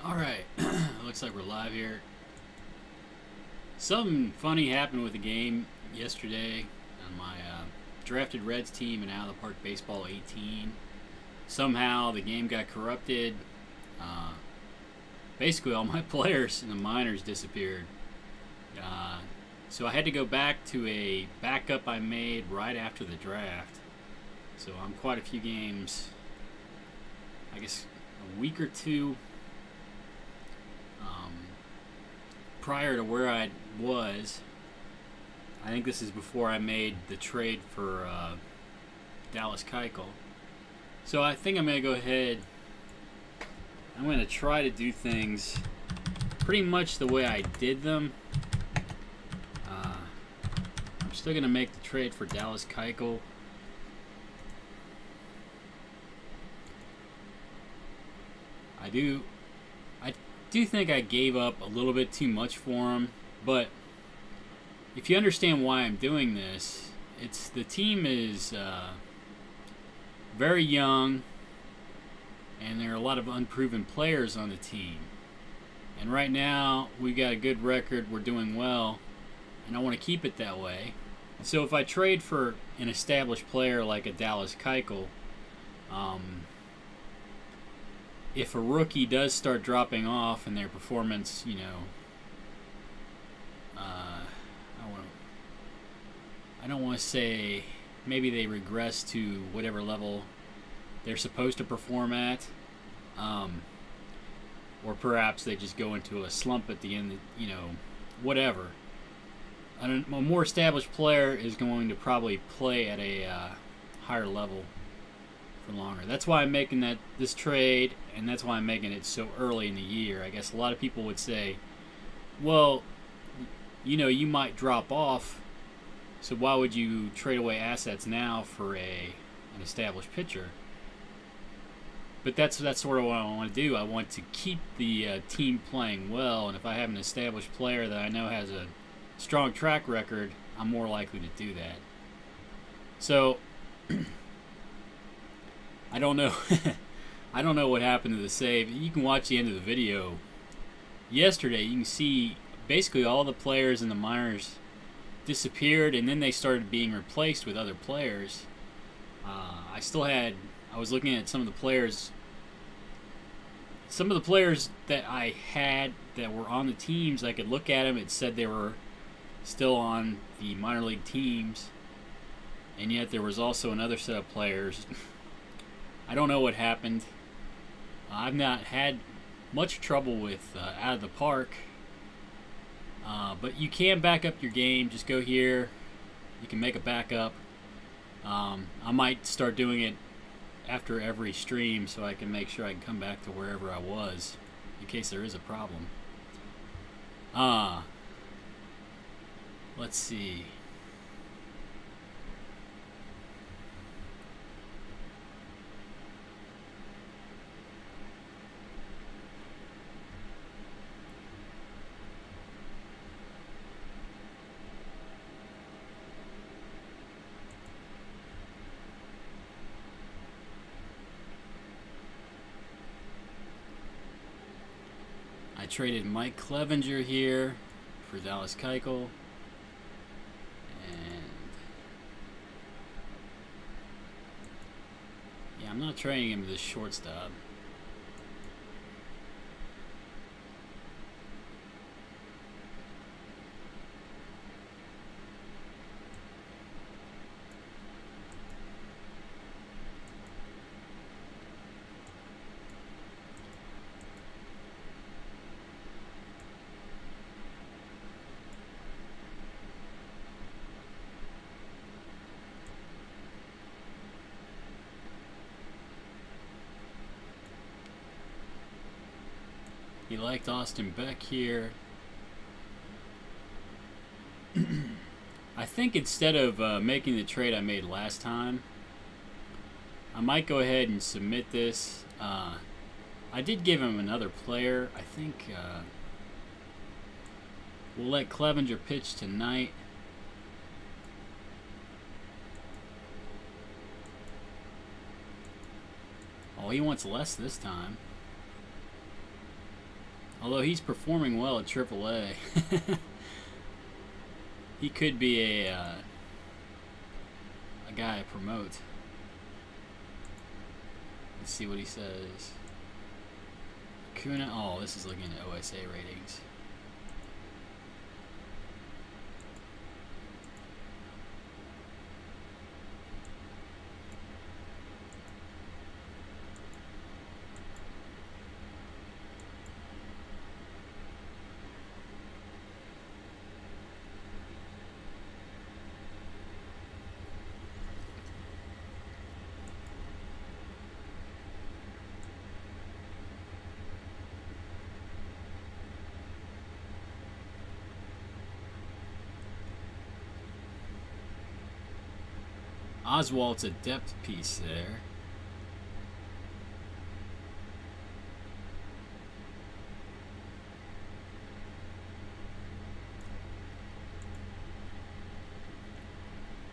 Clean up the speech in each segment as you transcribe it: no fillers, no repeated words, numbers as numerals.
Alright, looks like we're live here. Something funny happened with the game yesterday on my drafted Reds team in Out of the Park Baseball 18. Somehow the game got corrupted. Basically all my players in the minors disappeared. So I had to go back to a backup I made right after the draft. So I'm quite a few games, I guess a week or two prior to where I was. I think this is before I made the trade for Dallas Keuchel. So I think I'm going to go ahead. I'm going to try to do things pretty much the way I did them. I'm still going to make the trade for Dallas Keuchel. I do think I gave up a little bit too much for him, but if you understand why I'm doing this, it's the team is very young, and there are a lot of unproven players on the team. And right now, we've got a good record, we're doing well, and I want to keep it that way. So if I trade for an established player like a Dallas Keuchel, if a rookie does start dropping off in their performance, you know, I don't want to say maybe they regress to whatever level they're supposed to perform at, or perhaps they just go into a slump at the end, you know, whatever. A more established player is going to probably play at a higher level for longer. That's why I'm making this trade, and that's why I'm making it so early in the year. I guess a lot of people would say, well, you know, you might drop off, so why would you trade away assets now for an established pitcher? But that's sort of what I want to do. I want to keep the team playing well, and if I have an established player that I know has a strong track record, I'm more likely to do that. So I don't know. I don't know what happened to the save. You can watch the end of the video. Yesterday, you can see basically all the players in the minors disappeared, and then they started being replaced with other players. I was looking at some of the players. Some of the players that I had that were on the teams, I could look at them. It said they were still on the minor league teams, and yet there was also another set of players. I don't know what happened. I've not had much trouble with Out of the Park, but you can back up your game. Just go here. You can make a backup. I might start doing it after every stream so I can make sure I can come back to wherever I was in case there is a problem. Let's see. I traded Mike Clevenger here for Dallas Keuchel. And yeah, I'm not trading him to this shortstop. He liked Austin Beck here. I think instead of making the trade I made last time, I might go ahead and submit this. I did give him another player. I think we'll let Clevenger pitch tonight. Oh, he wants less this time. Although he's performing well at AAA. He could be a guy I promote. Let's see what he says. Kuna. Oh, this is looking at OSA ratings. Oswald's a depth piece there.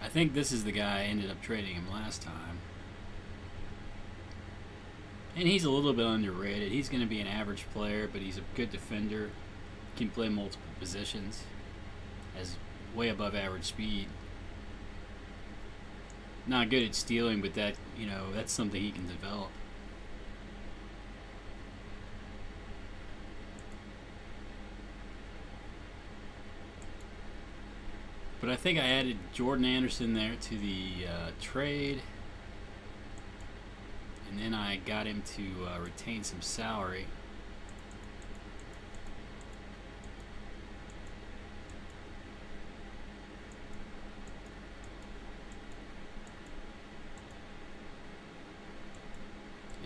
I think this is the guy I ended up trading him last time. And he's a little bit underrated. He's going to be an average player, but he's a good defender. Can play multiple positions. Has way above average speed. Not good at stealing, but that, you know, that's something he can develop. But I think I added Jordan Anderson there to the trade. And then I got him to retain some salary.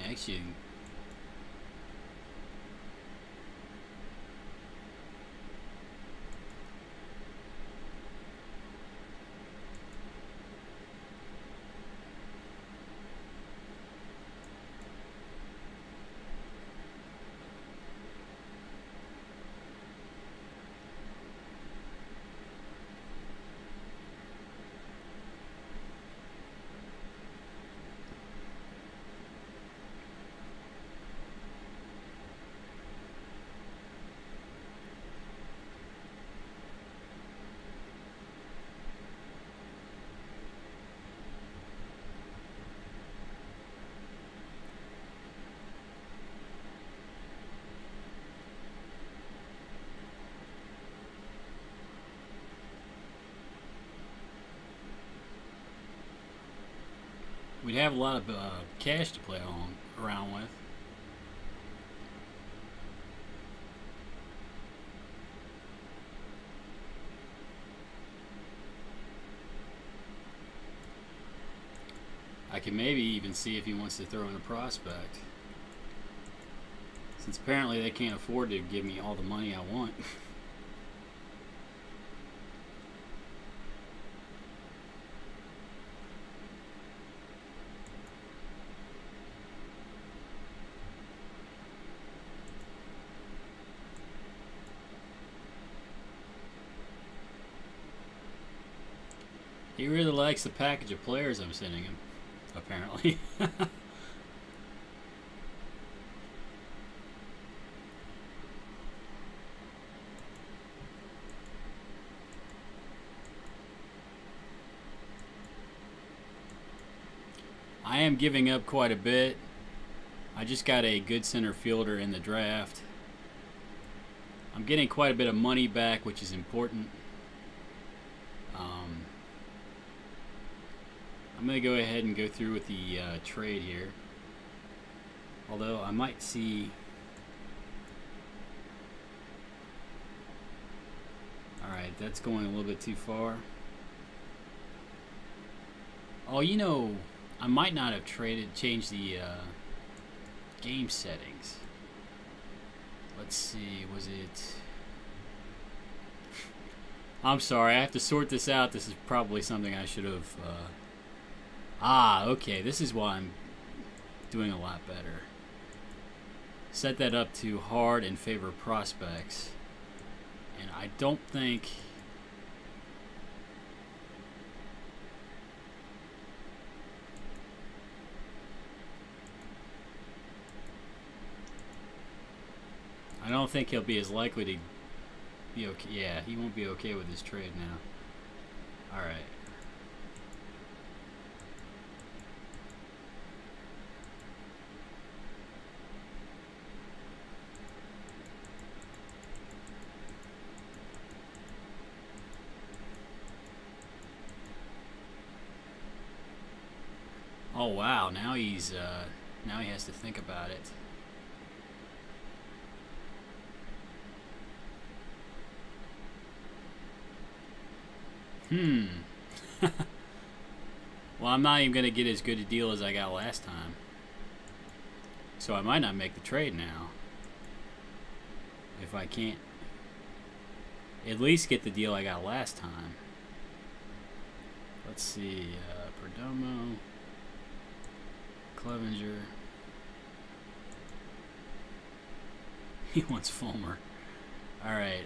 Actually, we'd have a lot of cash to play around with. I can maybe even see if he wants to throw in a prospect. Since apparently they can't afford to give me all the money I want. He really likes the package of players I'm sending him, apparently. I am giving up quite a bit. I just got a good center fielder in the draft. I'm getting quite a bit of money back, which is important. I'm going to go ahead and go through with the trade here. Although I might see... Alright, that's going a little bit too far. Oh, you know, I might not have changed the game settings. Let's see, was it... I'm sorry, I have to sort this out. This is probably something I should have... okay, this is why I'm doing a lot better. Set that up to hard and favor prospects. And I don't think... I don't think he'll be as likely to be okay. Yeah, he won't be okay with his trade now. All right. Oh wow! Now he has to think about it. Well, I'm not even gonna get as good a deal as I got last time, so I might not make the trade now. If I can't at least get the deal I got last time. Let's see, Perdomo. Clevenger. He wants Fulmer. Alright,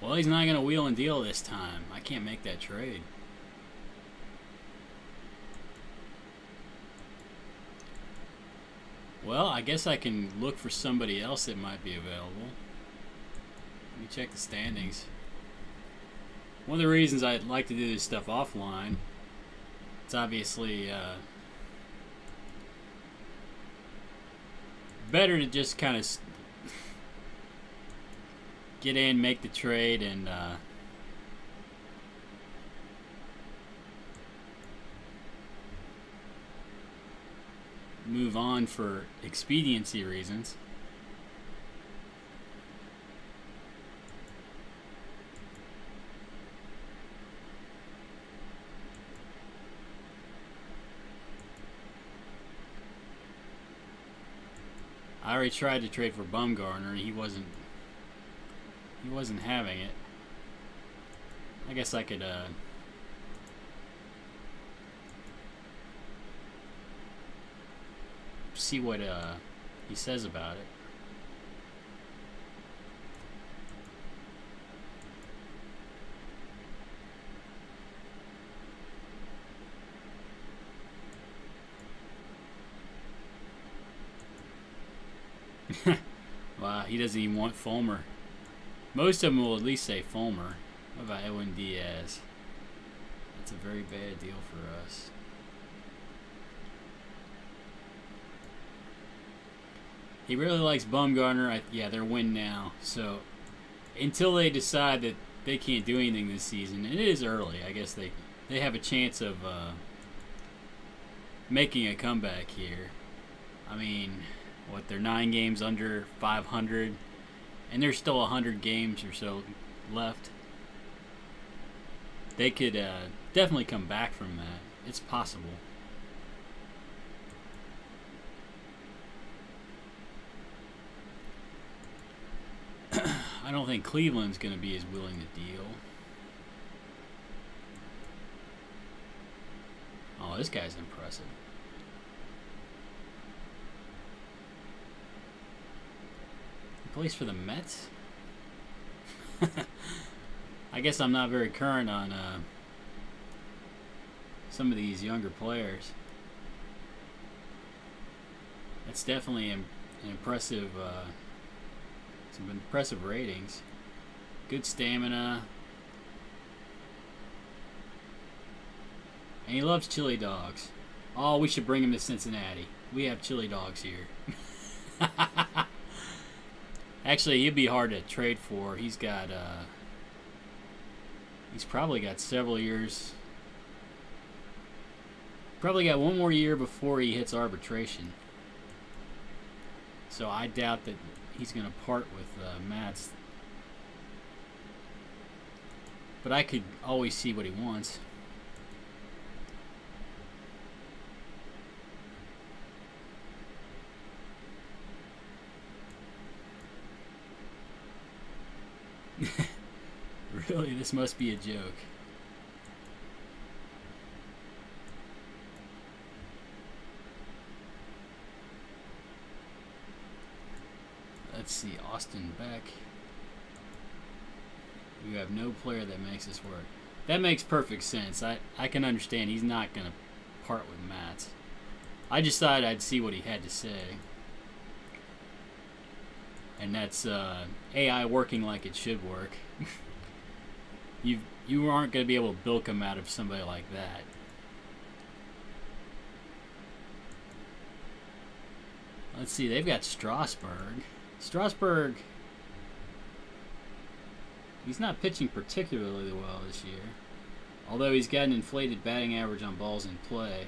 well, he's not going to wheel and deal this time. I can't make that trade. Well, I guess I can look for somebody else that might be available. Let me check the standings. One of the reasons I like to do this stuff offline, it's obviously better to just kind of get in, make the trade, and move on for expediency reasons. I already tried to trade for Bumgarner, and he wasn't having it. I guess I could see what he says about it. Wow, he doesn't even want Fulmer. Most of them will at least say Fulmer. What about Edwin Diaz? That's a very bad deal for us. He really likes Bumgarner. Yeah, they're win now. So until they decide that they can't do anything this season, and it is early, I guess they have a chance of making a comeback here. I mean, what, they're 9 games under 500, and there's still 100 games or so left. They could definitely come back from that. It's possible. I don't think Cleveland's going to be as willing to deal. Oh, this guy's impressive. He plays for the Mets? I guess I'm not very current on some of these younger players. It's definitely an impressive, some impressive ratings. Good stamina. And he loves chili dogs. Oh, we should bring him to Cincinnati. We have chili dogs here. Actually, he'd be hard to trade for. He's got, he's probably got several years. Probably got one more year before he hits arbitration. So I doubt that he's going to part with Mats. But I could always see what he wants. Really, this must be a joke. Let's see, Austin Beck. You have no player that makes this work. That makes perfect sense. I can understand he's not going to part with Mats. I just thought I'd see what he had to say. And that's AI working like it should work. You aren't going to be able to bilk him out of somebody like that. Let's see, they've got Strasburg. Strasburg, he's not pitching particularly well this year. Although he's got an inflated batting average on balls in play.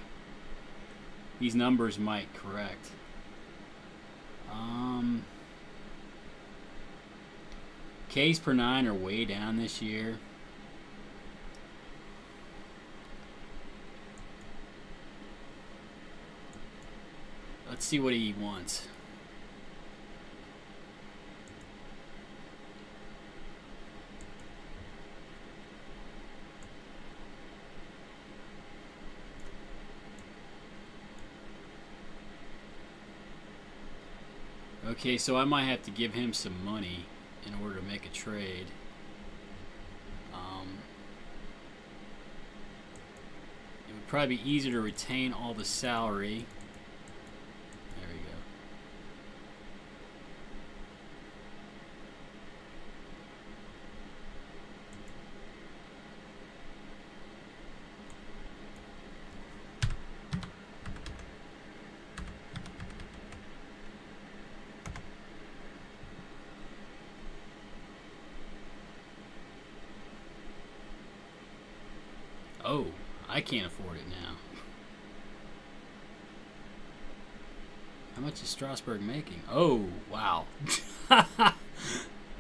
These numbers might correct. Ks per 9 are way down this year. Let's see what he wants. Okay, so I might have to give him some money in order to make a trade. It would probably be easier to retain all the salary. There we go. Oh, I can't afford it now. How much is Strasburg making? Oh, wow.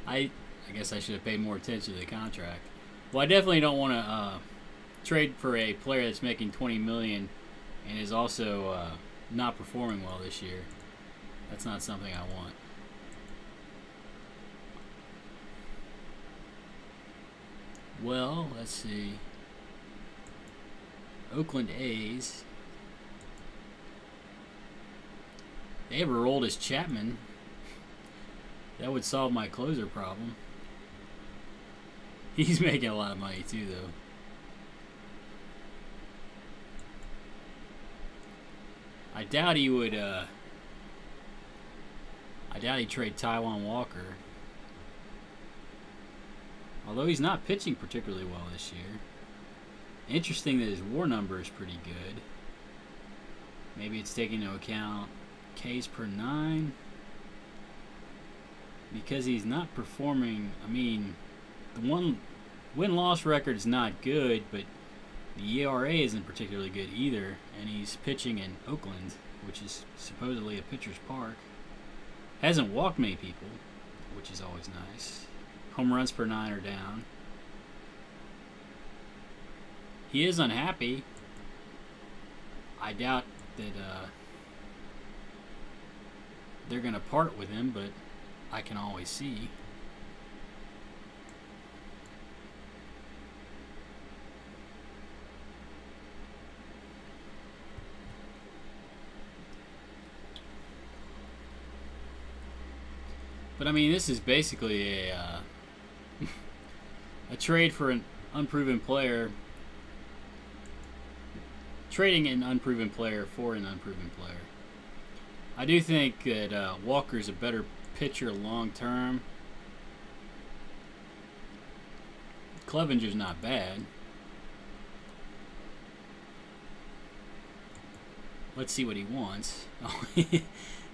I guess I should have paid more attention to the contract. Well, I definitely don't want to trade for a player that's making $20 million and is also not performing well this year. That's not something I want. Well, let's see. Oakland A's. They have Aroldis Chapman. That would solve my closer problem. He's making a lot of money too, though. I doubt he would. I doubt he'd trade Taijuan Walker. Although he's not pitching particularly well this year. Interesting that his WAR number is pretty good. Maybe it's taking into account Ks per 9. Because he's not performing, I mean, the win-loss record is not good, but the ERA isn't particularly good either, and he's pitching in Oakland, which is supposedly a pitcher's park. Hasn't walked many people, which is always nice. Home runs per 9 are down. He is unhappy. I doubt that they're going to part with him, but I can always see. But I mean, this is basically a a trade for an unproven player. Trading an unproven player for an unproven player. I do think that Walker's a better pitcher long term. Clevenger's not bad. Let's see what he wants.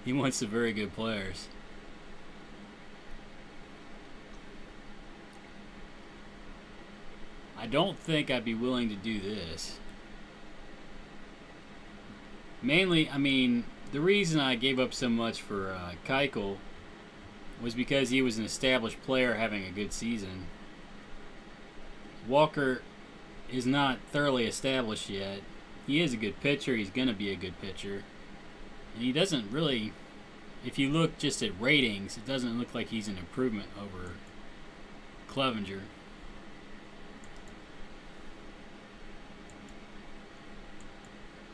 He wants some very good players. I don't think I'd be willing to do this. Mainly, I mean, the reason I gave up so much for Keuchel was because he was an established player having a good season. Walker is not thoroughly established yet. He is a good pitcher. He's going to be a good pitcher. And he doesn't really, if you look just at ratings, it doesn't look like he's an improvement over Clevenger.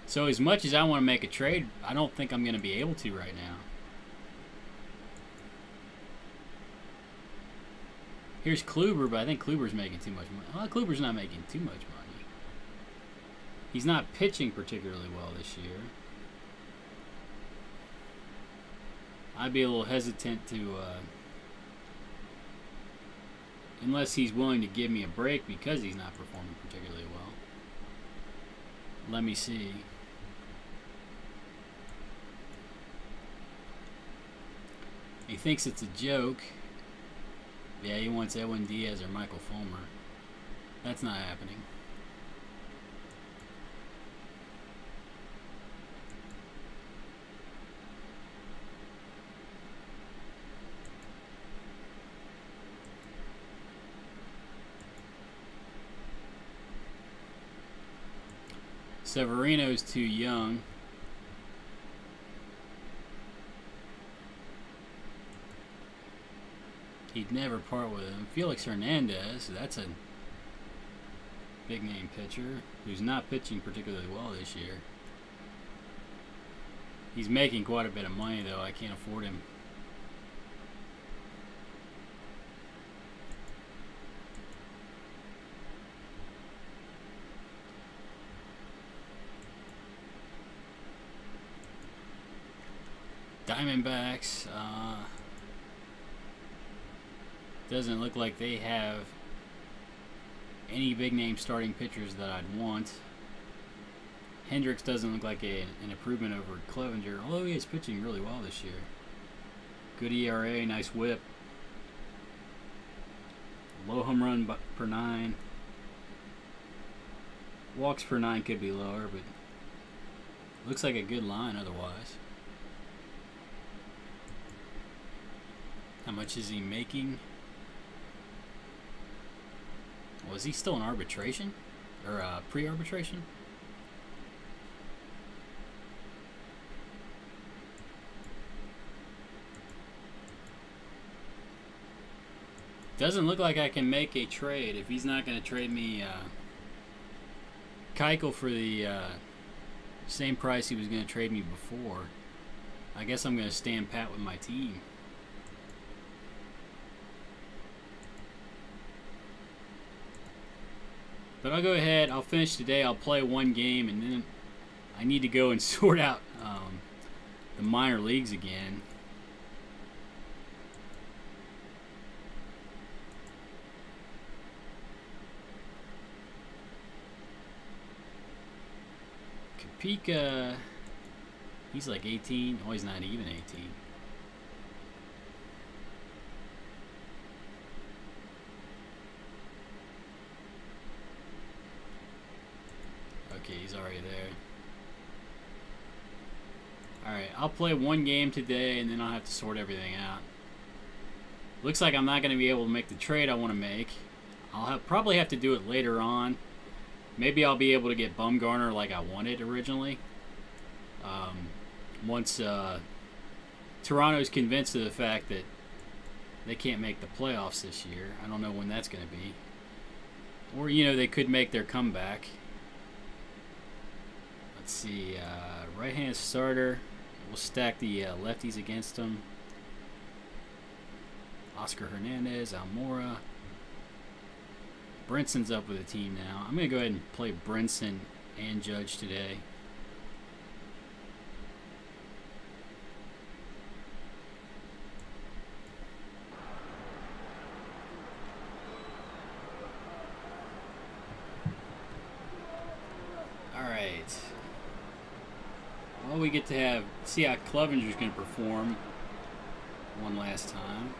So as much as I want to make a trade, I don't think I'm going to be able to right now. Here's Kluber, but I think Kluber's making too much money. Well, Kluber's not making too much money. He's not pitching particularly well this year. I'd be a little hesitant to, unless he's willing to give me a break because he's not performing particularly well. Let me see. He thinks it's a joke. Yeah, he wants Edwin Diaz or Michael Fulmer. That's not happening. Severino's too young. He'd never part with him. Felix Hernandez, that's a big name pitcher who's not pitching particularly well this year. He's making quite a bit of money though. I can't afford him. Diamondbacks, doesn't look like they have any big name starting pitchers that I'd want. Hendricks doesn't look like an improvement over Clevenger, although he is pitching really well this year. Good ERA, nice whip. Low home run per 9. Walks per 9 could be lower, but looks like a good line otherwise. How much is he making? Was he still in arbitration? Or pre-arbitration? Doesn't look like I can make a trade if he's not going to trade me Keuchel for the same price he was going to trade me before. I guess I'm going to stand pat with my team. But I'll go ahead, I'll finish today, I'll play one game, and then I need to go and sort out the minor leagues again. Kapika, he's like 18. Oh, he's not even 18. Okay, he's already there. Alright, I'll play one game today and then I'll have to sort everything out. Looks like I'm not going to be able to make the trade I want to make. I'll probably have to do it later on. Maybe I'll be able to get Bumgarner like I wanted originally. Once Toronto's convinced of the fact that they can't make the playoffs this year. I don't know when that's going to be. Or, you know, they could make their comeback. Let's see, right-hand starter. We'll stack the lefties against him. Oscar Hernandez, Almora. Brinson's up with the team now. I'm going to go ahead and play Brinson and Judge today. Alright. Well, we get to see how Clevenger's going to perform one last time.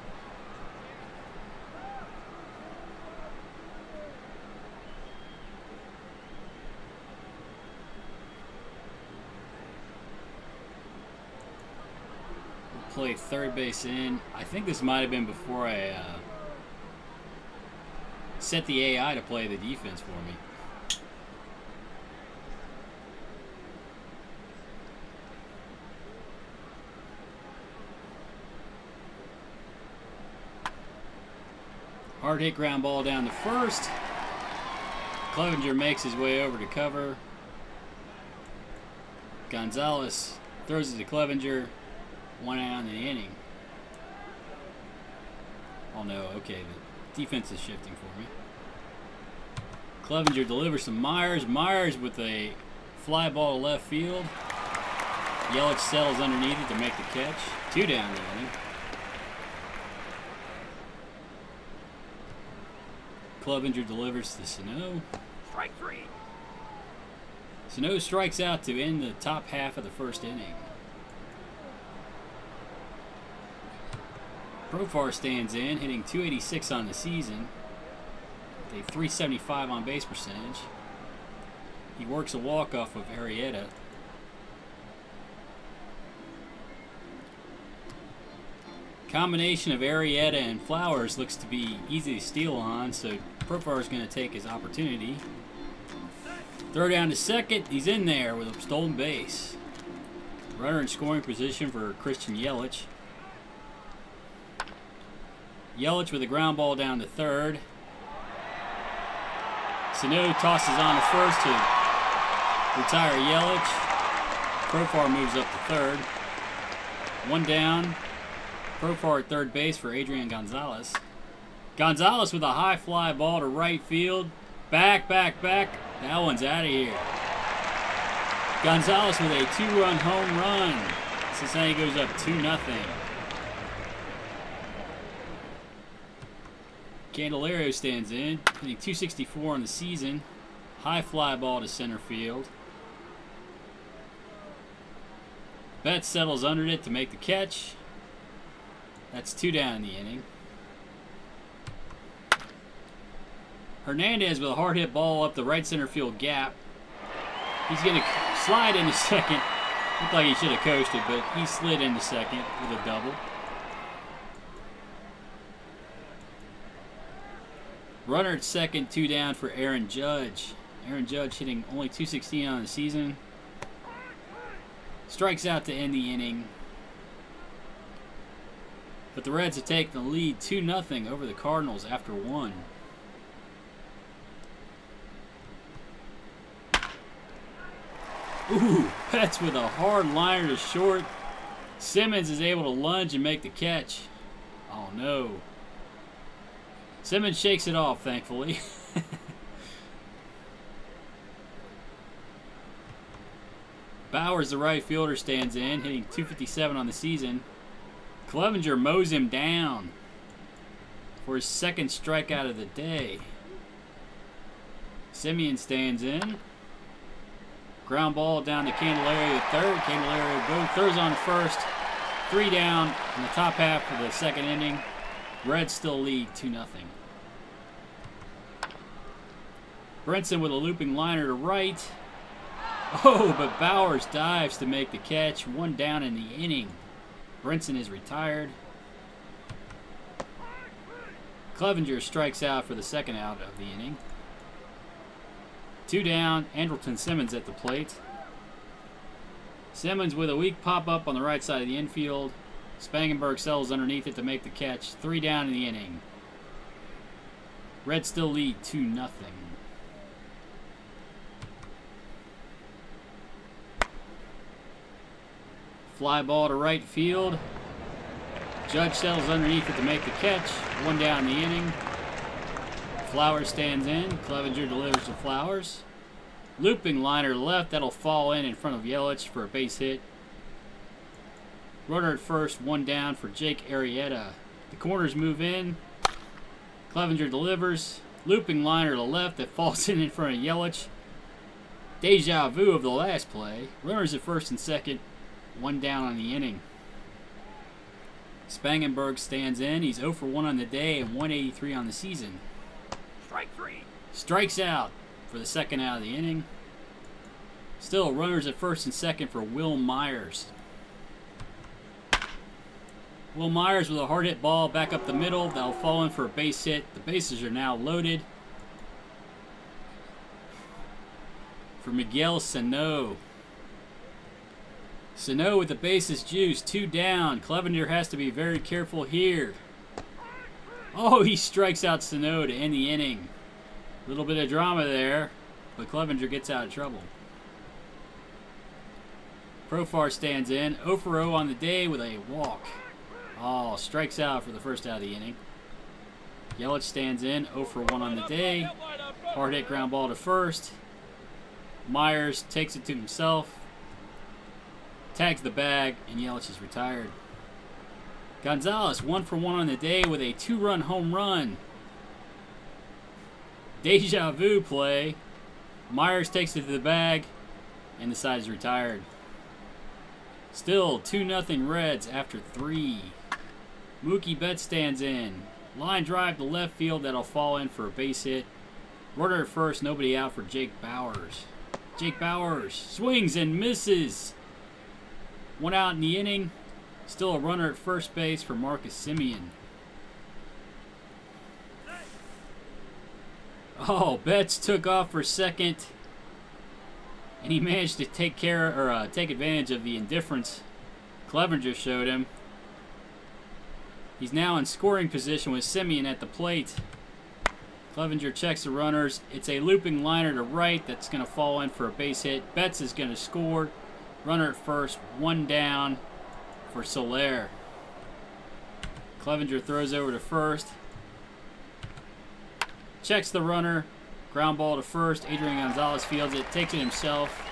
Play third base in. I think this might have been before I set the AI to play the defense for me. Hard hit ground ball down to first. Clevenger makes his way over to cover. Gonzalez throws it to Clevenger. 1 out in the inning. Oh no, okay, the defense is shifting for me. Clevenger delivers to Myers. Myers with a fly ball to left field. Yelich settles underneath it to make the catch. 2 down the inning. Clevenger delivers to Sano. Strike 3. Sano strikes out to end the top half of the first inning. Profar stands in, hitting .286 on the season. A .375 on base percentage. He works a walk-off of Arrieta. Combination of Arrieta and Flowers looks to be easy to steal on, so Profar is going to take his opportunity. Throw down to second. He's in there with a stolen base. Runner in scoring position for Christian Yelich. Yelich with a ground ball down to third. Sano tosses on to first to retire Yelich. Profar moves up to third. 1 down. Profar at third base for Adrian Gonzalez. Gonzalez with a high fly ball to right field. Back. That one's out of here. Gonzalez with a 2-run home run. Cincinnati goes up 2-0. Candelario stands in, hitting .264 on the season. High fly ball to center field. Betts settles under it to make the catch. That's 2 down in the inning. Hernandez with a hard hit ball up the right center field gap. He's going to slide into second. Looked like he should have coasted, but he slid into second with a double. Runner at second, 2 down for Aaron Judge. Aaron Judge hitting only .216 on the season. Strikes out to end the inning. But the Reds have taken the lead 2-0 over the Cardinals after 1. Ooh, Betts with a hard liner to short. Simmons is able to lunge and make the catch. Oh no. Simmons shakes it off, thankfully. Bowers, the right fielder, stands in, hitting .257 on the season. Clevenger mows him down for his second strikeout of the day. Simeon stands in. Ground ball down to Candelario at third. Candelario throws on first. 3 down in the top half of the second inning. Reds still lead 2-0. Brinson with a looping liner to right. Oh, but Bowers dives to make the catch. 1 down in the inning. Brinson is retired. Clevenger strikes out for the second out of the inning. 2 down. Andrelton Simmons at the plate. Simmons with a weak pop-up on the right side of the infield. Spangenberg settles underneath it to make the catch. 3 down in the inning. Reds still lead 2-0. Fly ball to right field. Judge settles underneath it to make the catch. 1 down in the inning. Flowers stands in. Clevenger delivers to Flowers. Looping liner to left. That'll fall in front of Yelich for a base hit. Runner at first. 1 down for Jake Arrieta. The corners move in. Clevenger delivers. Looping liner to left that falls in front of Yelich. Deja vu of the last play. Runners at first and second. 1 down on the inning. Spangenberg stands in. He's 0 for 1 on the day and 183 on the season. Strike 3. Strikes out for the second out of the inning. Still runners at first and second for Will Myers. Will Myers with a hard hit ball back up the middle. That'll fall in for a base hit. The bases are now loaded. For Miguel Sano. Sano with the bases juiced. 2 down. Clevenger has to be very careful here. Oh, he strikes out Sano to end the inning. A little bit of drama there, but Clevenger gets out of trouble. Profar stands in. 0 for 0 on the day with a walk. Oh, strikes out for the first out of the inning. Yelich stands in. 0 for 1 on the day. Hard hit ground ball to first. Myers takes it to himself. Tags the bag, and Yelich is retired. Gonzalez 1 for 1 on the day with a 2-run home run. Deja vu play. Myers takes it to the bag, and the side is retired. Still 2-0 Reds after 3. Mookie Betts stands in. Line drive to left field that'll fall in for a base hit. Runner at first, nobody out for Jake Bauers. Jake Bauers swings and misses. 1 out in the inning. Still a runner at first base for Marcus Semien. Oh, Betts took off for second, and he managed to take advantage of the indifference Clevenger showed him. He's now in scoring position with Semien at the plate. Clevenger checks the runners. It's a looping liner to right that's going to fall in for a base hit. Betts is going to score. Runner at first, 1 down for Soler. Clevenger throws over to first. Checks the runner. Ground ball to first. Adrian Gonzalez fields it. Takes it himself.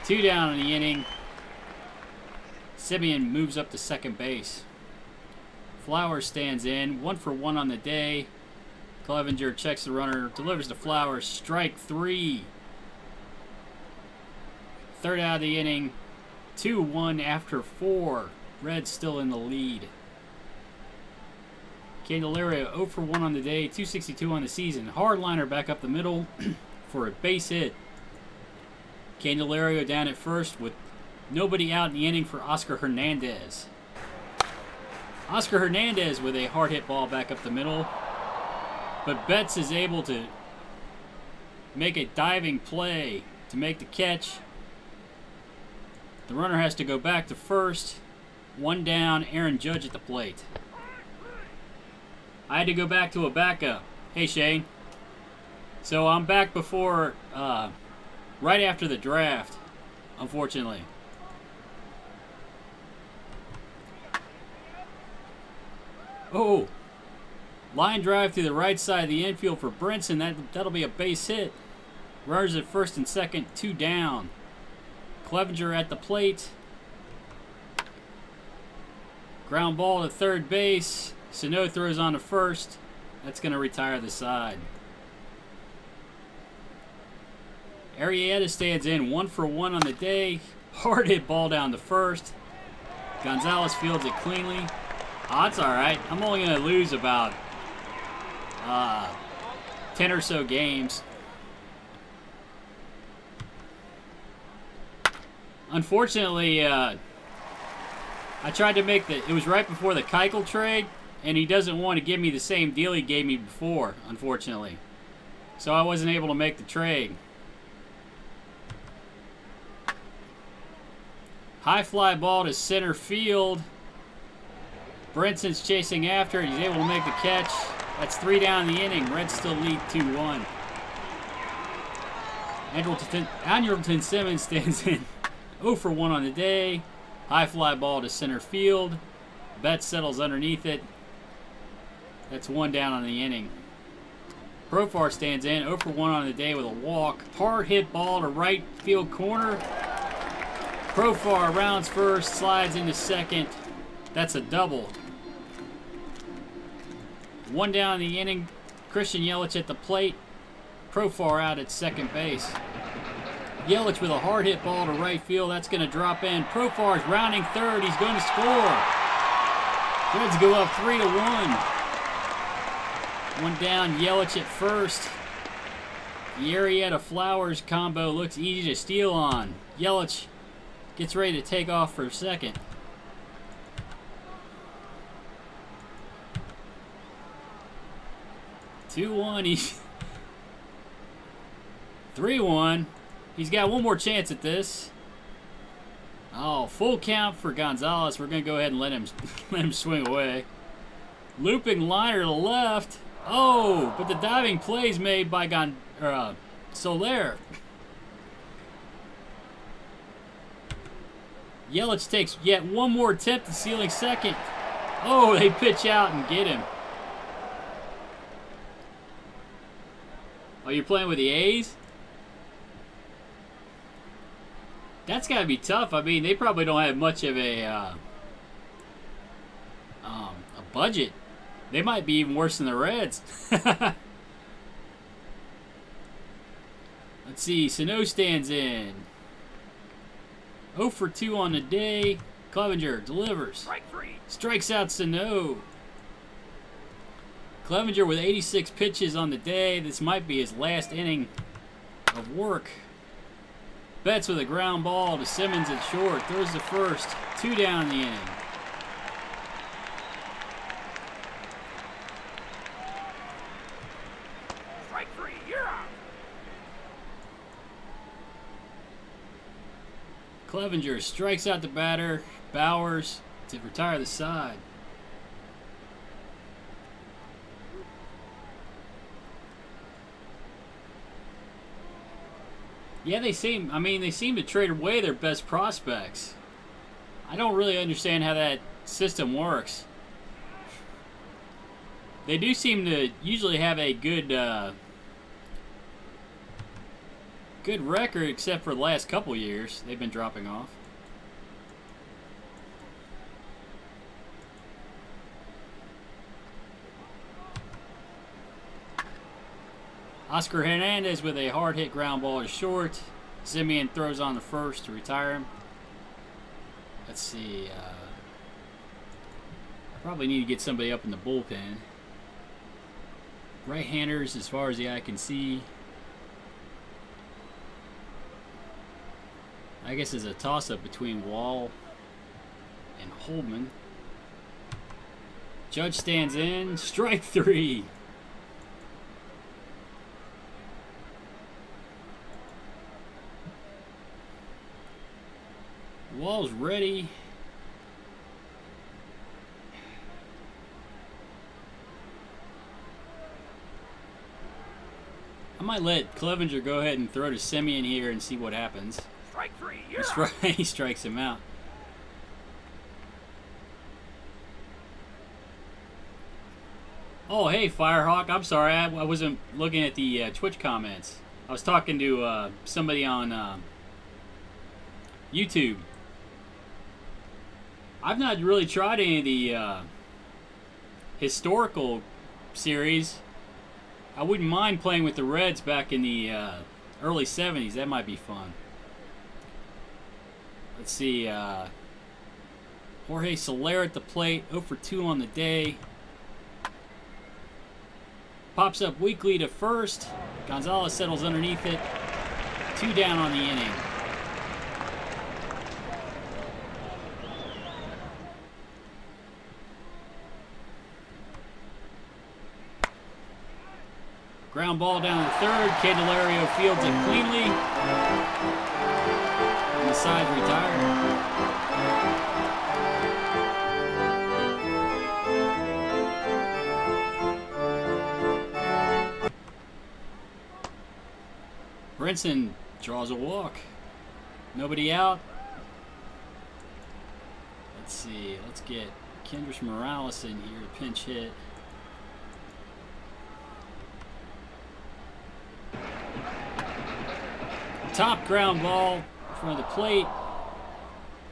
2 down in the inning. Semien moves up to second base. Flowers stands in. 1 for 1 on the day. Clevenger checks the runner. Delivers to Flowers. Strike 3. Third out of the inning. 2-1 after 4. Reds still in the lead. Candelario 0 for 1 on the day, 262 on the season. Hardliner back up the middle for a base hit. Candelario down at first with nobody out in the inning for Oscar Hernandez. Oscar Hernandez with a hard hit ball back up the middle. But Betts is able to make a diving play to make the catch. The runner has to go back to first. 1 down, Aaron Judge at the plate. I had to go back to a backup. Hey, Shane. So I'm back before, right after the draft, unfortunately. Oh, line drive to the right side of the infield for Brinson. That'll be a base hit. Runners at first and second, 2 down. Clevenger at the plate. Ground ball to third base. Sano throws on to first. That's going to retire the side. Arrieta stands in. 1 for 1 on the day. Hard hit ball down to first. Gonzalez fields it cleanly. Oh, that's all right. I'm only going to lose about 10 or so games. Unfortunately, I tried to make it was right before the Keuchel trade, and he doesn't want to give me the same deal he gave me before, unfortunately. So I wasn't able to make the trade. High fly ball to center field. Brinson's chasing after it. He's able to make the catch. That's 3 down in the inning. Reds still lead 2-1. Andrelton Simmons stands in. 0 for 1 on the day. High fly ball to center field. Betts settles underneath it. That's 1 down on the inning. Profar stands in. 0 for 1 on the day with a walk. Hard hit ball to right field corner. Profar rounds first, slides into second. That's a double. 1 down in the inning. Christian Yelich at the plate. Profar out at second base. Yelich with a hard hit ball to right field. That's going to drop in. Profar's rounding third. He's going to score. Reds go up 3-1. 1 down. Yelich at first. The Arrieta Flowers combo looks easy to steal on. Yelich gets ready to take off for second. He's 3-1. He's got one more chance at this. Oh, full count for Gonzalez. We're going to go ahead and let him swing away. Looping liner to left. Oh, but the diving plays made by Soler. Yelich takes yet one more attempt at stealing second. Oh, they pitch out and get him. Oh, you're playing with the A's? That's got to be tough. I mean, they probably don't have much of a budget. They might be even worse than the Reds. Let's see. Sano stands in. 0 for 2 on the day. Clevenger delivers. Strike 3. Strikes out Sano. Clevenger with 86 pitches on the day. This might be his last inning of work. Betts with a ground ball to Simmons at short. Throws the first. 2 down in the inning. Strike 3. You're out. Clevenger strikes out the batter. Bowers to retire the side. Yeah, they seem to trade away their best prospects. I don't really understand how that system works. They do seem to usually have a good record, except for the last couple years. They've been dropping off. Oscar Hernandez with a hard hit ground ball to short. Simeon throws on the first to retire him. Let's see. I probably need to get somebody up in the bullpen. Right-handers, as far as the eye can see. I guess it's a toss-up between Wall and Holdman. Judge stands in. Strike 3. Wall's ready. I might let Clevenger go ahead and throw to Simeon here and see what happens. Strike 3. You're out. He strikes him out. Oh, hey, Firehawk. I'm sorry. I wasn't looking at the Twitch comments. I was talking to somebody on YouTube. I've not really tried any of the historical series. I wouldn't mind playing with the Reds back in the early 70s. That might be fun. Let's see. Jorge Soler at the plate. 0 for 2 on the day. Pops up weakly to first. Gonzalez settles underneath it. 2 down on the inning. Ground ball down the third. Candelario fields it cleanly. And the side retired. Brinson draws a walk. Nobody out. Let's see. Let's get Kendrys Morales in here to pinch hit. Top ground ball in front of the plate.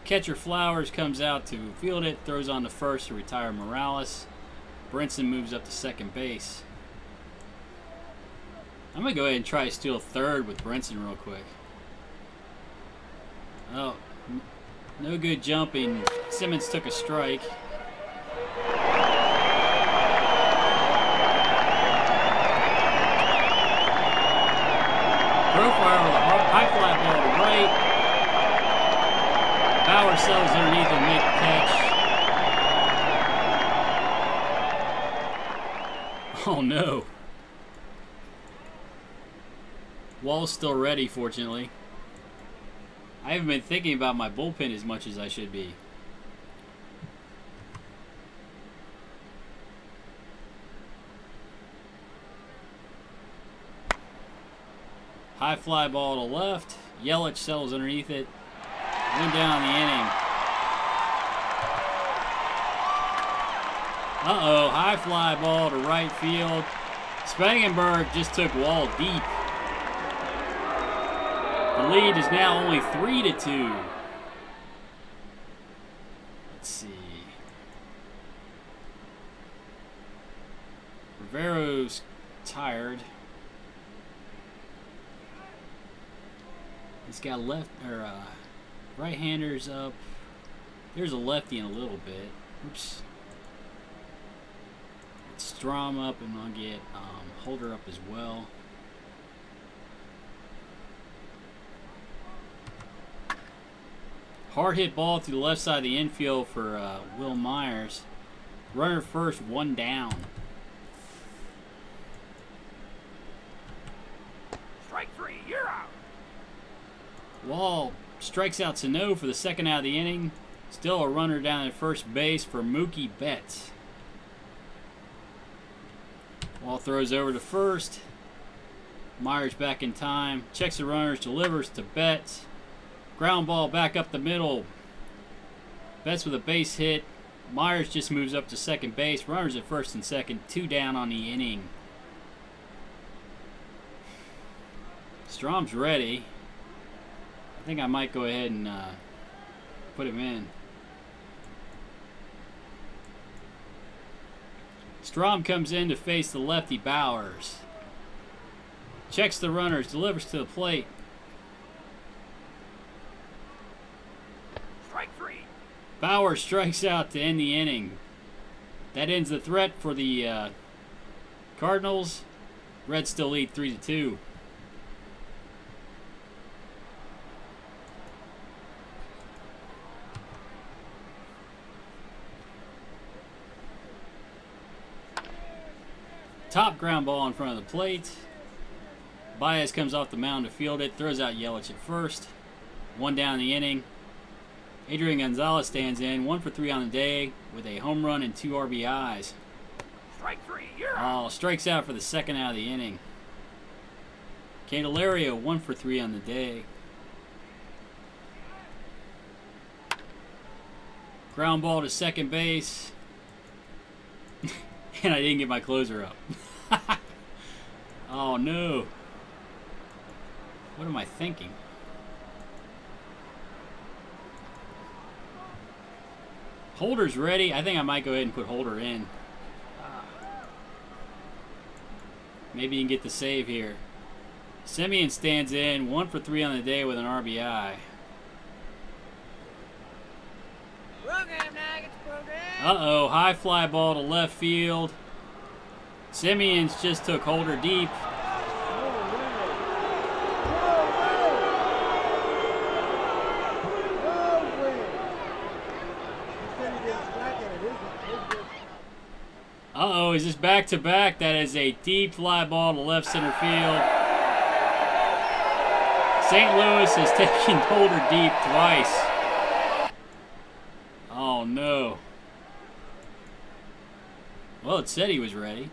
Catcher Flowers comes out to field it, throws on the first to retire Morales. Brinson moves up to second base. I'm going to go ahead and try to steal third with Brinson real quick. Oh, no good jumping. Simmons took a strike. Profile with a high fly ball to right. Bauer settles underneath and make the catch. Oh no. Wall's still ready, fortunately. I haven't been thinking about my bullpen as much as I should be. High fly ball to left. Yelich settles underneath it. 1 down the inning. Uh-oh, high fly ball to right field. Spangenberg just took Wall deep. The lead is now only 3-2. Let's see. Rivero's tired. He's got right-handers up. There's a lefty in a little bit. Oops. Get Strom up, and I'll get Holder up as well. Hard hit ball to the left side of the infield for Will Myers. Runner first, one down. Strike three, you're out. Wall strikes out Sano for the second out of the inning. Still a runner down at first base for Mookie Betts. Wall throws over to first. Myers back in time. Checks the runners, delivers to Betts. Ground ball back up the middle. Betts with a base hit. Myers just moves up to second base. Runners at first and second. 2 down on the inning. Strom's ready. I think I might go ahead and put him in. Strom comes in to face the lefty Bowers. Checks the runners, delivers to the plate. Strike three. Bauer strikes out to end the inning. That ends the threat for the Cardinals. Reds still lead 3-2. Top ground ball in front of the plate. Baez comes off the mound to field it. Throws out Yelich at first. 1 down in the inning. Adrian Gonzalez stands in. 1 for 3 on the day with a home run and 2 RBIs. Strike three, you're out. Strikes out for the second out of the inning. Candelario 1 for 3 on the day. Ground ball to second base. And I didn't get my closer up. Oh no. What am I thinking? Holder's ready. I think I might go ahead and put Holder in. Maybe you can get the save here. Semien stands in. 1 for 3 on the day with an RBI. Uh-oh, high fly ball to left field. Semien's just took Holder deep. Uh-oh, is this back-to-back? That is a deep fly ball to left center field. St. Louis has taken Holder deep twice. Oh, no. Well, it said he was ready.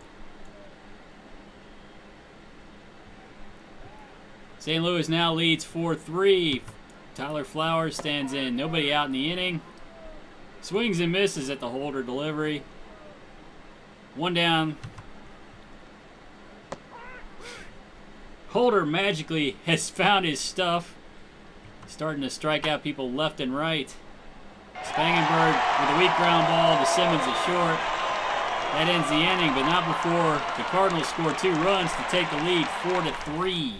St. Louis now leads 4-3. Tyler Flowers stands in. Nobody out in the inning. Swings and misses at the Holder delivery. 1 down. Holder magically has found his stuff. Starting to strike out people left and right. Spangenberg with a weak ground ball to Simmons at short. That ends the inning, but not before the Cardinals score 2 runs to take the lead 4-3.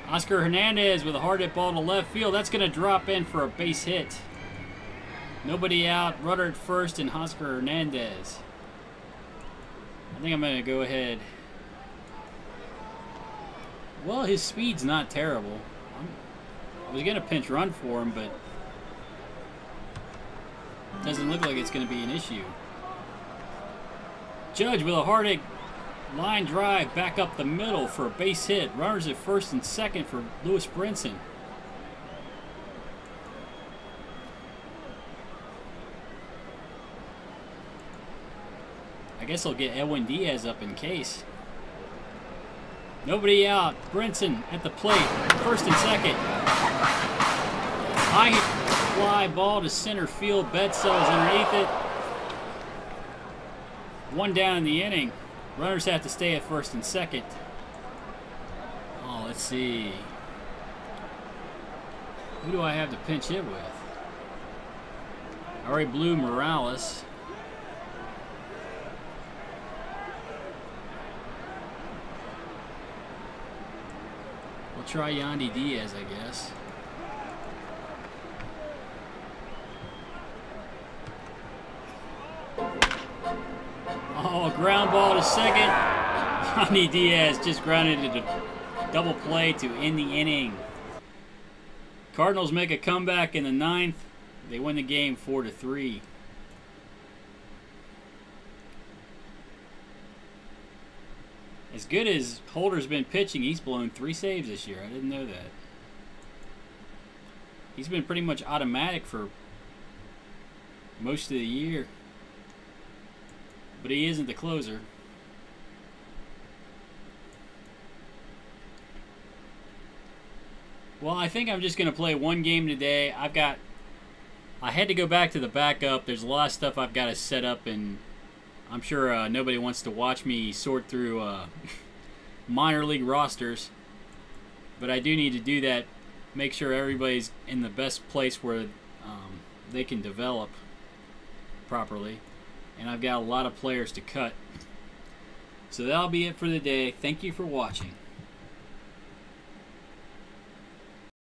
Oscar Hernandez with a hard hit ball to left field. That's going to drop in for a base hit. Nobody out. Rudder at first and Oscar Hernandez. I think I'm going to go ahead. Well, his speed's not terrible. I was going to pinch run for him, but it doesn't look like it's going to be an issue. Judge with a hard hit line drive back up the middle for a base hit. Runners at first and second for Lewis Brinson. I guess I'll get Edwin Diaz up in case. Nobody out. Brinson at the plate. First and second. High fly ball to center field. Bedsell's underneath it. One down in the inning. Runners have to stay at first and second. Oh, let's see. Who do I have to pinch hit with? I already blew Morales. We'll try Yandy Diaz, I guess. Oh, ground ball to second. Yandy Diaz just grounded it to double play to end the inning. Cardinals make a comeback in the 9th. They win the game 4-3. As good as Holder's been pitching, he's blown 3 saves this year. I didn't know that. He's been pretty much automatic for most of the year. But he isn't the closer. Well, I think I'm just going to play one game today. I had to go back to the backup. There's a lot of stuff I've got to set up, and I'm sure nobody wants to watch me sort through minor league rosters. But I do need to do that. Make sure everybody's in the best place where they can develop properly. And I've got a lot of players to cut. So that'll be it for the day. Thank you for watching.